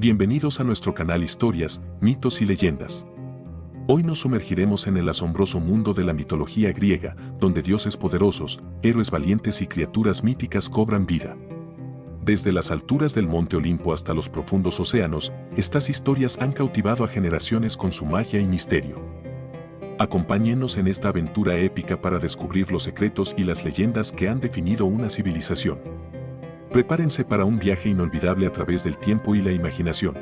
Bienvenidos a nuestro canal Historias, Mitos y Leyendas. Hoy nos sumergiremos en el asombroso mundo de la mitología griega, donde dioses poderosos, héroes valientes y criaturas míticas cobran vida. Desde las alturas del Monte Olimpo hasta los profundos océanos, estas historias han cautivado a generaciones con su magia y misterio. Acompáñennos en esta aventura épica para descubrir los secretos y las leyendas que han definido una civilización. Prepárense para un viaje inolvidable a través del tiempo y la imaginación.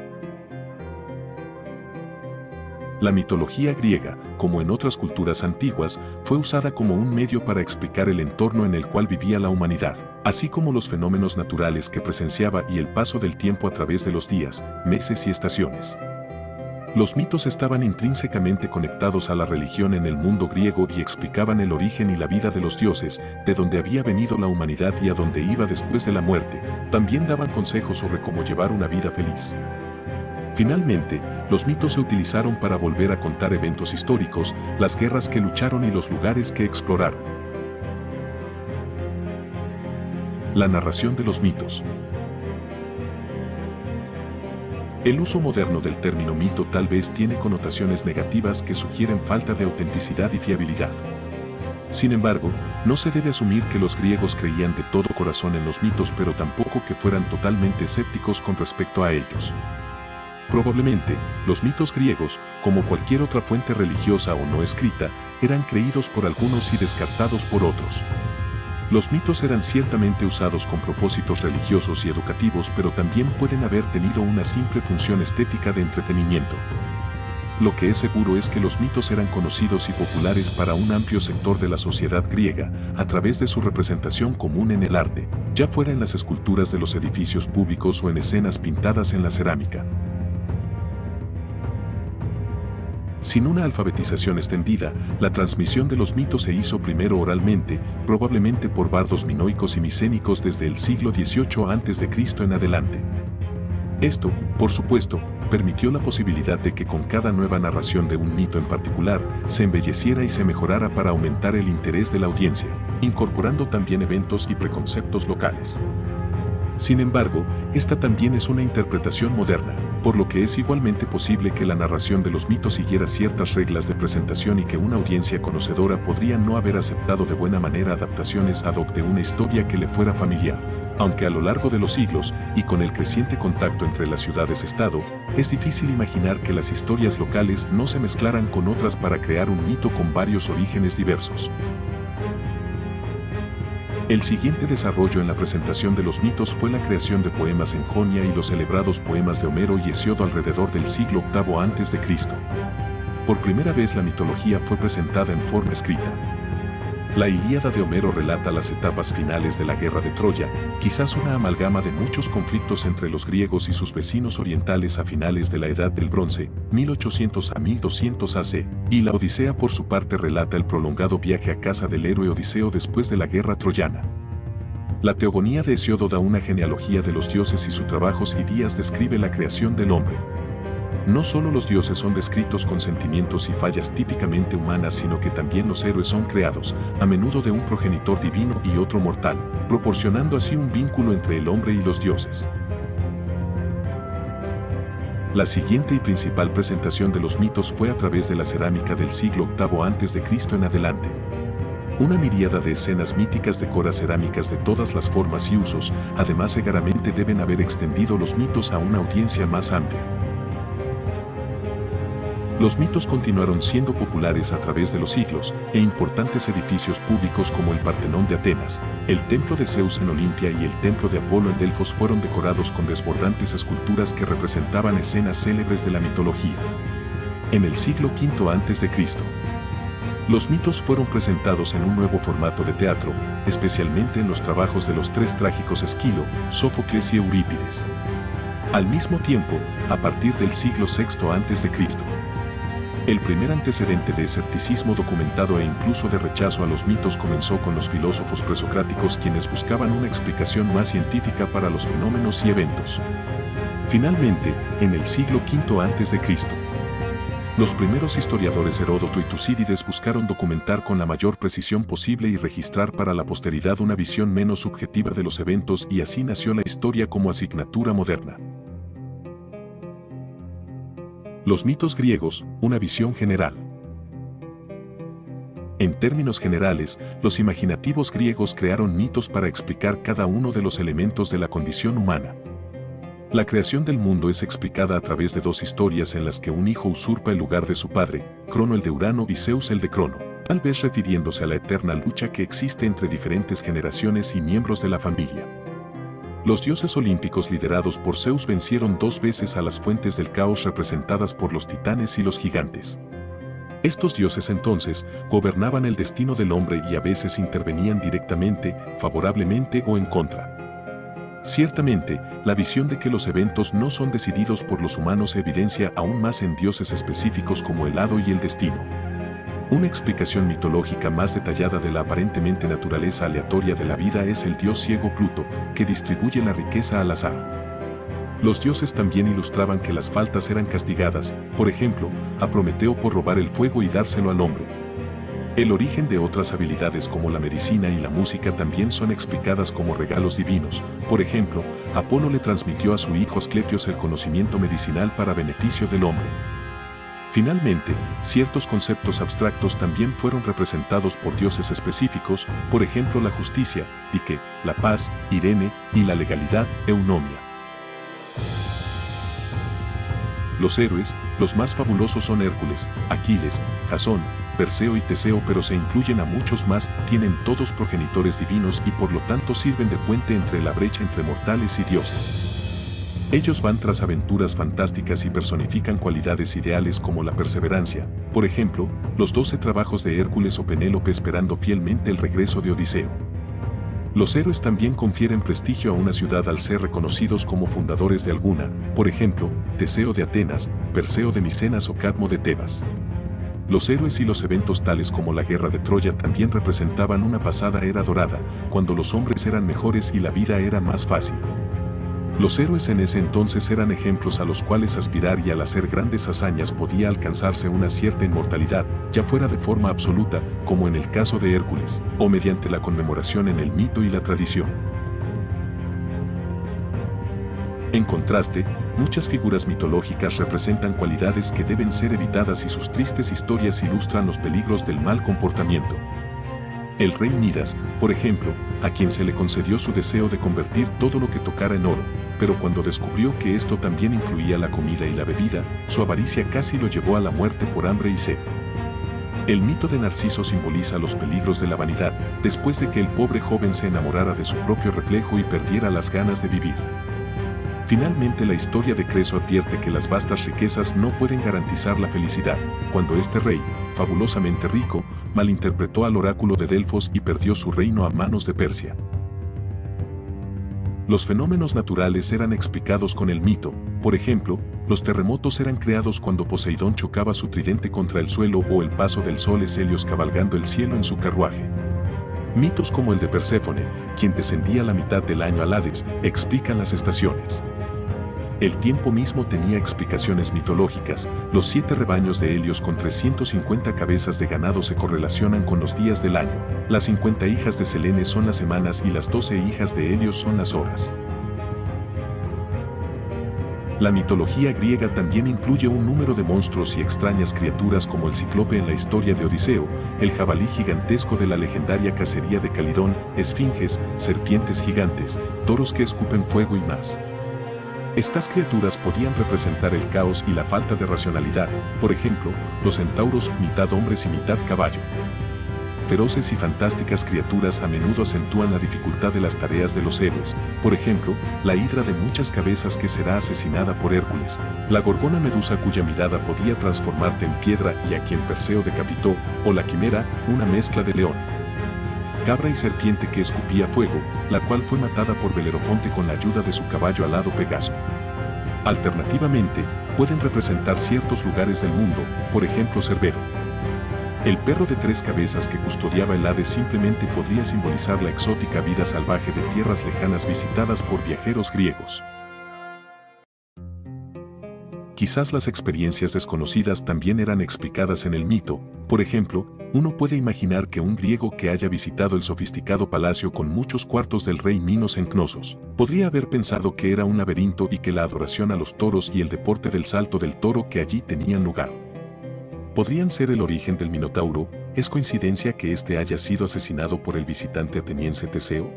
La mitología griega, como en otras culturas antiguas, fue usada como un medio para explicar el entorno en el cual vivía la humanidad, así como los fenómenos naturales que presenciaba y el paso del tiempo a través de los días, meses y estaciones. Los mitos estaban intrínsecamente conectados a la religión en el mundo griego y explicaban el origen y la vida de los dioses, de dónde había venido la humanidad y a dónde iba después de la muerte. También daban consejos sobre cómo llevar una vida feliz. Finalmente, los mitos se utilizaron para volver a contar eventos históricos, las guerras que lucharon y los lugares que exploraron. La narración de los mitos. El uso moderno del término mito tal vez tiene connotaciones negativas que sugieren falta de autenticidad y fiabilidad. Sin embargo, no se debe asumir que los griegos creían de todo corazón en los mitos, pero tampoco que fueran totalmente escépticos con respecto a ellos. Probablemente, los mitos griegos, como cualquier otra fuente religiosa o no escrita, eran creídos por algunos y descartados por otros. Los mitos eran ciertamente usados con propósitos religiosos y educativos, pero también pueden haber tenido una simple función estética de entretenimiento. Lo que es seguro es que los mitos eran conocidos y populares para un amplio sector de la sociedad griega, a través de su representación común en el arte, ya fuera en las esculturas de los edificios públicos o en escenas pintadas en la cerámica. Sin una alfabetización extendida, la transmisión de los mitos se hizo primero oralmente, probablemente por bardos minoicos y micénicos desde el siglo XVIII a.C. en adelante. Esto, por supuesto, permitió la posibilidad de que con cada nueva narración de un mito en particular, se embelleciera y se mejorara para aumentar el interés de la audiencia, incorporando también eventos y preconceptos locales. Sin embargo, esta también es una interpretación moderna, por lo que es igualmente posible que la narración de los mitos siguiera ciertas reglas de presentación y que una audiencia conocedora podría no haber aceptado de buena manera adaptaciones ad hoc de una historia que le fuera familiar. Aunque a lo largo de los siglos, y con el creciente contacto entre las ciudades-estado, es difícil imaginar que las historias locales no se mezclaran con otras para crear un mito con varios orígenes diversos. El siguiente desarrollo en la presentación de los mitos fue la creación de poemas en Jonia y los celebrados poemas de Homero y Hesíodo alrededor del siglo VIII a.C. Por primera vez la mitología fue presentada en forma escrita. La Ilíada de Homero relata las etapas finales de la guerra de Troya, quizás una amalgama de muchos conflictos entre los griegos y sus vecinos orientales a finales de la Edad del Bronce, 1800 a 1200 AC, y la Odisea por su parte relata el prolongado viaje a casa del héroe Odiseo después de la guerra troyana. La Teogonía de Hesíodo da una genealogía de los dioses y sus trabajos y días describe la creación del hombre. No solo los dioses son descritos con sentimientos y fallas típicamente humanas, sino que también los héroes son creados, a menudo de un progenitor divino y otro mortal, proporcionando así un vínculo entre el hombre y los dioses. La siguiente y principal presentación de los mitos fue a través de la cerámica del siglo VIII a.C. en adelante. Una miríada de escenas míticas decora cerámicas de todas las formas y usos, además seguramente deben haber extendido los mitos a una audiencia más amplia. Los mitos continuaron siendo populares a través de los siglos, e importantes edificios públicos como el Partenón de Atenas, el Templo de Zeus en Olimpia y el Templo de Apolo en Delfos fueron decorados con desbordantes esculturas que representaban escenas célebres de la mitología. En el siglo V a.C., los mitos fueron presentados en un nuevo formato de teatro, especialmente en los trabajos de los tres trágicos Esquilo, Sófocles y Eurípides. Al mismo tiempo, a partir del siglo VI a.C., el primer antecedente de escepticismo documentado e incluso de rechazo a los mitos comenzó con los filósofos presocráticos, quienes buscaban una explicación más científica para los fenómenos y eventos. Finalmente, en el siglo V a.C., los primeros historiadores Heródoto y Tucídides buscaron documentar con la mayor precisión posible y registrar para la posteridad una visión menos subjetiva de los eventos, y así nació la historia como asignatura moderna. Los mitos griegos, una visión general. En términos generales, los imaginativos griegos crearon mitos para explicar cada uno de los elementos de la condición humana. La creación del mundo es explicada a través de dos historias en las que un hijo usurpa el lugar de su padre, Crono el de Urano y Zeus el de Crono, tal vez refiriéndose a la eterna lucha que existe entre diferentes generaciones y miembros de la familia. Los dioses olímpicos liderados por Zeus vencieron 2 veces a las fuentes del caos representadas por los titanes y los gigantes. Estos dioses entonces gobernaban el destino del hombre y a veces intervenían directamente, favorablemente o en contra. Ciertamente, la visión de que los eventos no son decididos por los humanos se evidencia aún más en dioses específicos como el hado y el destino. Una explicación mitológica más detallada de la aparentemente naturaleza aleatoria de la vida es el dios ciego Pluto, que distribuye la riqueza al azar. Los dioses también ilustraban que las faltas eran castigadas, por ejemplo, a Prometeo por robar el fuego y dárselo al hombre. El origen de otras habilidades como la medicina y la música también son explicadas como regalos divinos. Por ejemplo, Apolo le transmitió a su hijo Asclepios el conocimiento medicinal para beneficio del hombre. Finalmente, ciertos conceptos abstractos también fueron representados por dioses específicos, por ejemplo la justicia, Dike, la paz, Irene, y la legalidad, Eunomia. Los héroes, los más fabulosos son Hércules, Aquiles, Jasón, Perseo y Teseo, pero se incluyen a muchos más, tienen todos progenitores divinos y por lo tanto sirven de puente entre la brecha entre mortales y dioses. Ellos van tras aventuras fantásticas y personifican cualidades ideales como la perseverancia, por ejemplo, los 12 trabajos de Hércules o Penélope esperando fielmente el regreso de Odiseo. Los héroes también confieren prestigio a una ciudad al ser reconocidos como fundadores de alguna, por ejemplo, Teseo de Atenas, Perseo de Micenas o Cadmo de Tebas. Los héroes y los eventos tales como la guerra de Troya también representaban una pasada era dorada, cuando los hombres eran mejores y la vida era más fácil. Los héroes en ese entonces eran ejemplos a los cuales aspirar y al hacer grandes hazañas podía alcanzarse una cierta inmortalidad, ya fuera de forma absoluta, como en el caso de Hércules, o mediante la conmemoración en el mito y la tradición. En contraste, muchas figuras mitológicas representan cualidades que deben ser evitadas y sus tristes historias ilustran los peligros del mal comportamiento. El rey Midas, por ejemplo, a quien se le concedió su deseo de convertir todo lo que tocara en oro, pero cuando descubrió que esto también incluía la comida y la bebida, su avaricia casi lo llevó a la muerte por hambre y sed. El mito de Narciso simboliza los peligros de la vanidad, después de que el pobre joven se enamorara de su propio reflejo y perdiera las ganas de vivir. Finalmente la historia de Creso advierte que las vastas riquezas no pueden garantizar la felicidad, cuando este rey, fabulosamente rico, malinterpretó al oráculo de Delfos y perdió su reino a manos de Persia. Los fenómenos naturales eran explicados con el mito, por ejemplo, los terremotos eran creados cuando Poseidón chocaba su tridente contra el suelo o el paso del sol es Helios cabalgando el cielo en su carruaje. Mitos como el de Perséfone, quien descendía la mitad del año al Hades, explican las estaciones. El tiempo mismo tenía explicaciones mitológicas, los 7 rebaños de Helios con 350 cabezas de ganado se correlacionan con los días del año, las 50 hijas de Selene son las semanas y las 12 hijas de Helios son las horas. La mitología griega también incluye un número de monstruos y extrañas criaturas como el cíclope en la historia de Odiseo, el jabalí gigantesco de la legendaria cacería de Calidón, esfinges, serpientes gigantes, toros que escupen fuego y más. Estas criaturas podían representar el caos y la falta de racionalidad, por ejemplo, los centauros mitad hombres y mitad caballo. Feroces y fantásticas criaturas a menudo acentúan la dificultad de las tareas de los héroes, por ejemplo, la hidra de muchas cabezas que será asesinada por Hércules, la gorgona medusa cuya mirada podía transformarte en piedra y a quien Perseo decapitó, o la quimera, una mezcla de león, cabra y serpiente que escupía fuego, la cual fue matada por Belerofonte con la ayuda de su caballo alado Pegaso. Alternativamente, pueden representar ciertos lugares del mundo, por ejemplo Cerbero. El perro de 3 cabezas que custodiaba el Hades simplemente podría simbolizar la exótica vida salvaje de tierras lejanas visitadas por viajeros griegos. Quizás las experiencias desconocidas también eran explicadas en el mito, por ejemplo, Uno puede imaginar que un griego que haya visitado el sofisticado palacio con muchos cuartos del rey Minos en Cnosos, podría haber pensado que era un laberinto y que la adoración a los toros y el deporte del salto del toro que allí tenían lugar podrían ser el origen del Minotauro. ¿Es coincidencia que éste haya sido asesinado por el visitante ateniense Teseo?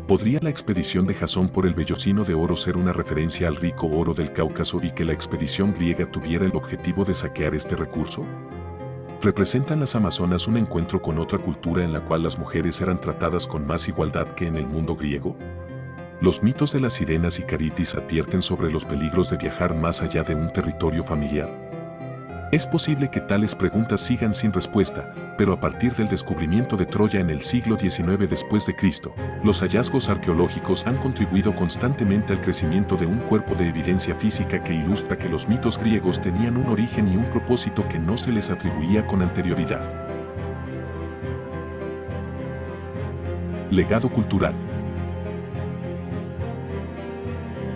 ¿Podría la expedición de Jasón por el vellocino de oro ser una referencia al rico oro del Cáucaso y que la expedición griega tuviera el objetivo de saquear este recurso? ¿Representan las Amazonas un encuentro con otra cultura en la cual las mujeres eran tratadas con más igualdad que en el mundo griego? Los mitos de las sirenas y caritis advierten sobre los peligros de viajar más allá de un territorio familiar. Es posible que tales preguntas sigan sin respuesta, pero a partir del descubrimiento de Troya en el siglo XIX después de Cristo, los hallazgos arqueológicos han contribuido constantemente al crecimiento de un cuerpo de evidencia física que ilustra que los mitos griegos tenían un origen y un propósito que no se les atribuía con anterioridad. Legado cultural.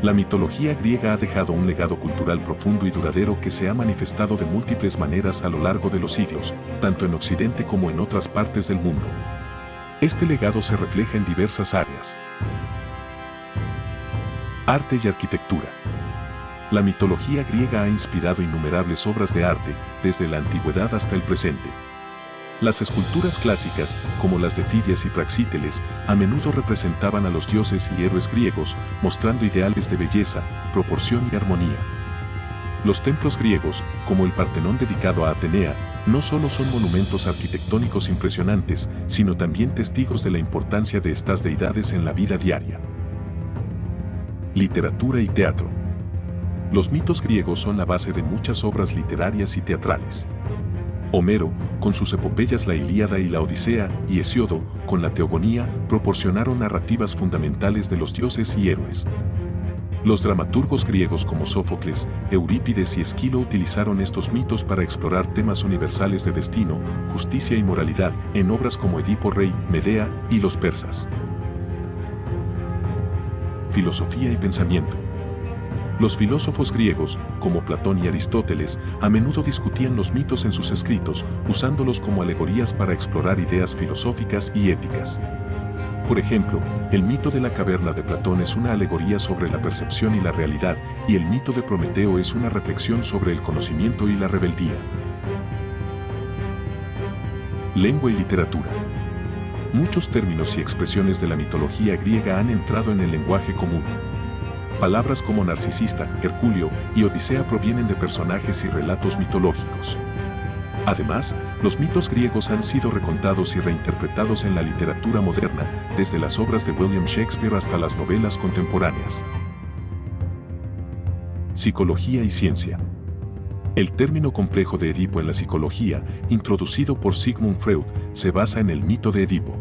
La mitología griega ha dejado un legado cultural profundo y duradero que se ha manifestado de múltiples maneras a lo largo de los siglos, tanto en Occidente como en otras partes del mundo. Este legado se refleja en diversas áreas. Arte y arquitectura. La mitología griega ha inspirado innumerables obras de arte, desde la antigüedad hasta el presente. Las esculturas clásicas, como las de Fidias y Praxíteles, a menudo representaban a los dioses y héroes griegos, mostrando ideales de belleza, proporción y armonía. Los templos griegos, como el Partenón dedicado a Atenea, no solo son monumentos arquitectónicos impresionantes, sino también testigos de la importancia de estas deidades en la vida diaria. Literatura y teatro. Los mitos griegos son la base de muchas obras literarias y teatrales. Homero, con sus epopeyas La Ilíada y la Odisea, y Hesíodo, con la Teogonía, proporcionaron narrativas fundamentales de los dioses y héroes. Los dramaturgos griegos como Sófocles, Eurípides y Esquilo utilizaron estos mitos para explorar temas universales de destino, justicia y moralidad, en obras como Edipo Rey, Medea y Los persas. Filosofía y pensamiento. Los filósofos griegos, como Platón y Aristóteles, a menudo discutían los mitos en sus escritos, usándolos como alegorías para explorar ideas filosóficas y éticas. Por ejemplo, el mito de la caverna de Platón es una alegoría sobre la percepción y la realidad, y el mito de Prometeo es una reflexión sobre el conocimiento y la rebeldía. Lengua y literatura. Muchos términos y expresiones de la mitología griega han entrado en el lenguaje común. Palabras como narcisista, Herculeo y Odisea provienen de personajes y relatos mitológicos. Además, los mitos griegos han sido recontados y reinterpretados en la literatura moderna, desde las obras de William Shakespeare hasta las novelas contemporáneas. Psicología y ciencia. El término complejo de Edipo en la psicología, introducido por Sigmund Freud, se basa en el mito de Edipo.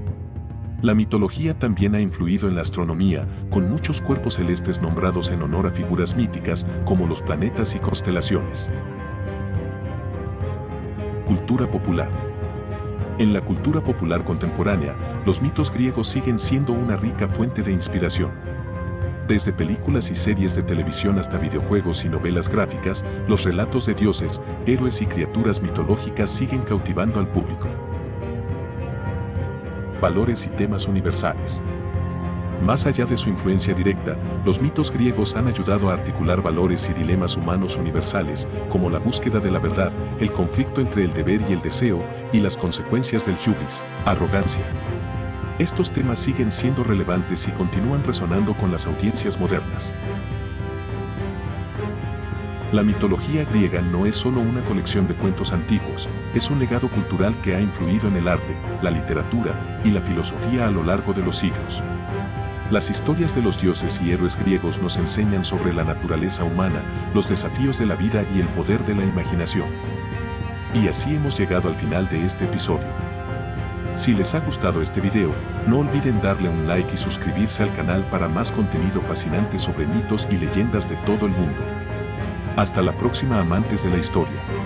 La mitología también ha influido en la astronomía, con muchos cuerpos celestes nombrados en honor a figuras míticas, como los planetas y constelaciones. Cultura popular. En la cultura popular contemporánea, los mitos griegos siguen siendo una rica fuente de inspiración. Desde películas y series de televisión hasta videojuegos y novelas gráficas, los relatos de dioses, héroes y criaturas mitológicas siguen cautivando al público. Valores y temas universales. Más allá de su influencia directa, los mitos griegos han ayudado a articular valores y dilemas humanos universales, como la búsqueda de la verdad, el conflicto entre el deber y el deseo, y las consecuencias del hubris, arrogancia. Estos temas siguen siendo relevantes y continúan resonando con las audiencias modernas. La mitología griega no es solo una colección de cuentos antiguos, es un legado cultural que ha influido en el arte, la literatura y la filosofía a lo largo de los siglos. Las historias de los dioses y héroes griegos nos enseñan sobre la naturaleza humana, los desafíos de la vida y el poder de la imaginación. Y así hemos llegado al final de este episodio. Si les ha gustado este video, no olviden darle un like y suscribirse al canal para más contenido fascinante sobre mitos y leyendas de todo el mundo. Hasta la próxima, amantes de la historia.